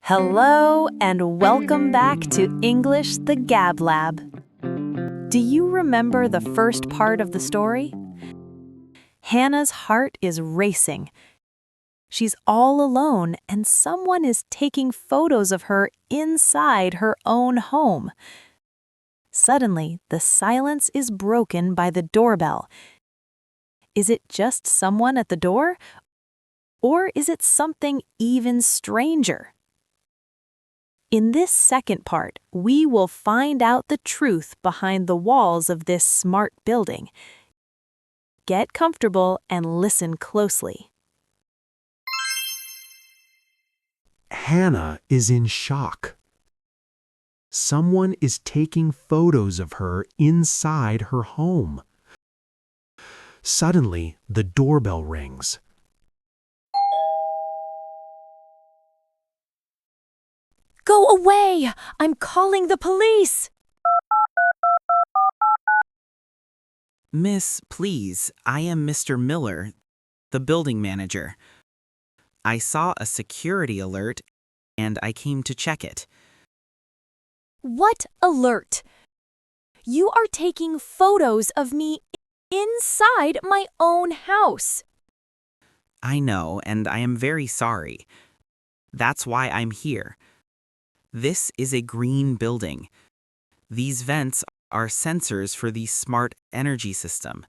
Hello and welcome back to English the Gab Lab. Do you remember the first part of the story? Hannah's heart is racing. She's all alone and someone is taking photos of her inside her own home. Suddenly, the silence is broken by the doorbell. Is it just someone at the door? Or is it something even stranger? In this second part, we will find out the truth behind the walls of this smart building. Get comfortable and listen closely. Hannah is in shock. Someone is taking photos of her inside her home. Suddenly, the doorbell rings. Go away! I'm calling the police! Miss, please, I am Mr. Miller, the building manager. I saw a security alert and I came to check it. What alert? You are taking photos of me inside my own house. I know, and I am very sorry. That's why I'm here. This is a green building. These vents are sensors for the smart energy system.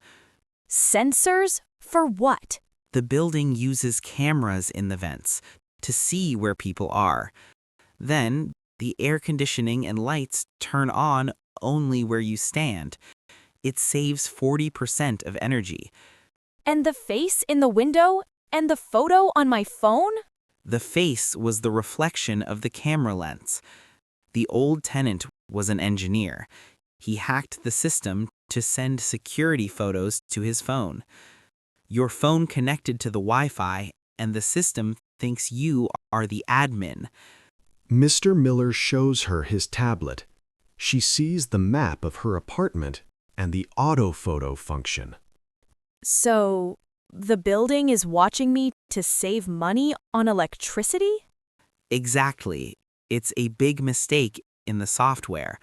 Sensors? For what? The building uses cameras in the vents to see where people are. Then, the air conditioning and lights turn on only where you stand. It saves 40% of energy. And the face in the window? And the photo on my phone? The face was the reflection of the camera lens. The old tenant was an engineer. He hacked the system to send security photos to his phone. Your phone connected to the Wi-Fi, and the system thinks you are the admin. Mr. Miller shows her his tablet. She sees the map of her apartment and the autophoto function. So, the building is watching me to save money on electricity? Exactly. It's a big mistake in the software.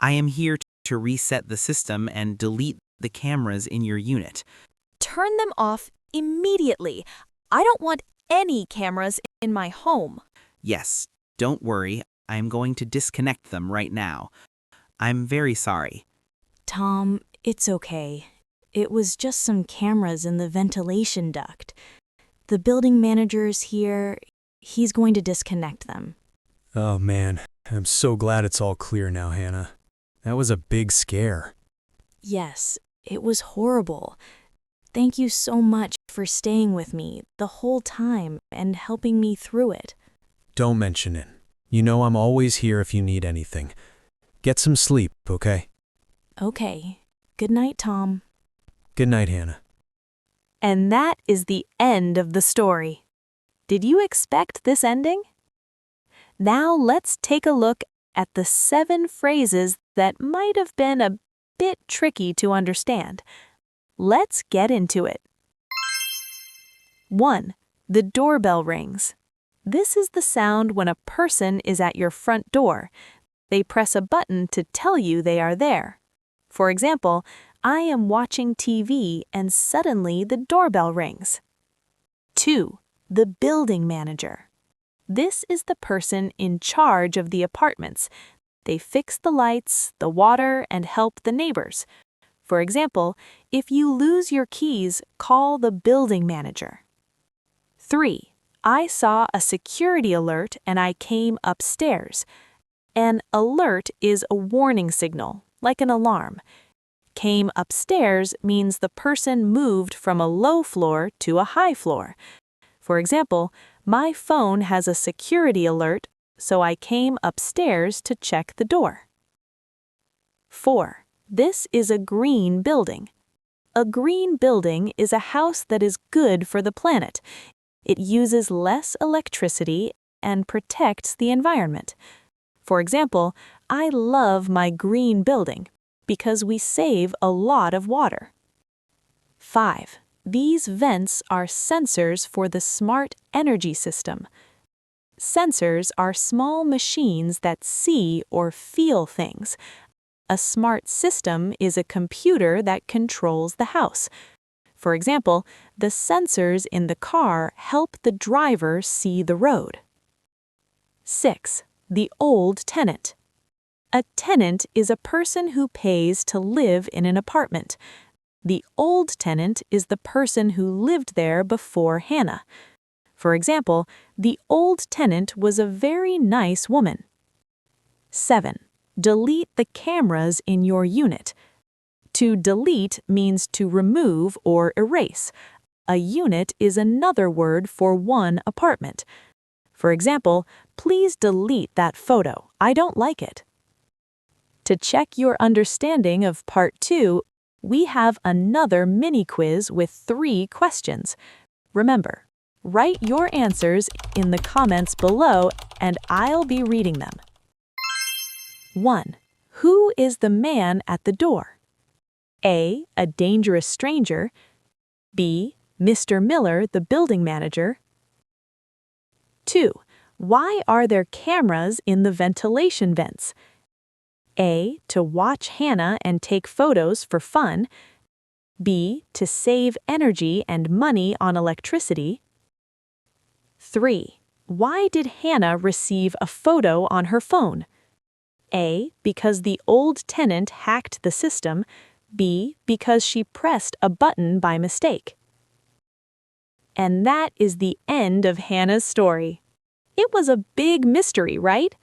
I am here to reset the system and delete the cameras in your unit. Turn them off immediately. I don't want any cameras in my home. Yes, don't worry. I am going to disconnect them right now. I'm very sorry. Tom, it's okay. It was just some cameras in the ventilation duct. The building manager's here. He's going to disconnect them. Oh man, I'm so glad it's all clear now, Hannah. That was a big scare. Yes, it was horrible. Thank you so much for staying with me the whole time and helping me through it. Don't mention it. You know I'm always here if you need anything. Get some sleep, okay? Okay. Good night, Tom. Good night, Hannah. And that is the end of the story. Did you expect this ending? Now let's take a look at the 7 phrases that might have been a bit tricky to understand. Let's get into it. 1. The doorbell rings. This is the sound when a person is at your front door. They press a button to tell you they are there. For example, I am watching TV and suddenly the doorbell rings. 2. The building manager. This is the person in charge of the apartments. They fix the lights, the water, and help the neighbors. For example, if you lose your keys, call the building manager. 3. I saw a security alert and I came upstairs. An alert is a warning signal, like an alarm. Came upstairs means the person moved from a low floor to a high floor. For example, my phone has a security alert, so I came upstairs to check the door. 4. This is a green building. A green building is a house that is good for the planet. It uses less electricity and protects the environment. For example, I love my green building because we save a lot of water. 5. These vents are sensors for the smart energy system. Sensors are small machines that see or feel things. A smart system is a computer that controls the house. For example, the sensors in the car help the driver see the road. 6. The old tenant. A tenant is a person who pays to live in an apartment. The old tenant is the person who lived there before Hannah. For example, the old tenant was a very nice woman. 7. Delete the cameras in your unit. To delete means to remove or erase. A unit is another word for one apartment. For example, please delete that photo. I don't like it. To check your understanding of Part 2, we have another mini quiz with 3 questions. Remember, write your answers in the comments below and I'll be reading them. 1. Who is the man at the door? A. A dangerous stranger. B. Mr. Miller, the building manager. 2. Why are there cameras in the ventilation vents? A. To watch Hannah and take photos for fun. B. To save energy and money on electricity. 3. Why did Hannah receive a photo on her phone? A. Because the old tenant hacked the system. B. Because she pressed a button by mistake. And that is the end of Hannah's story. It was a big mystery, right?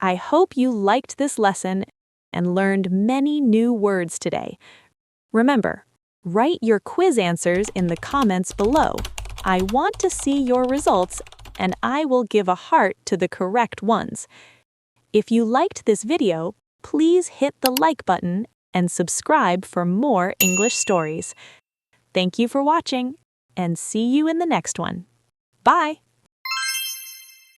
I hope you liked this lesson and learned many new words today. Remember, write your quiz answers in the comments below. I want to see your results, and I will give a heart to the correct ones. If you liked this video, please hit the like button and subscribe for more English stories. Thank you for watching, and see you in the next one. Bye!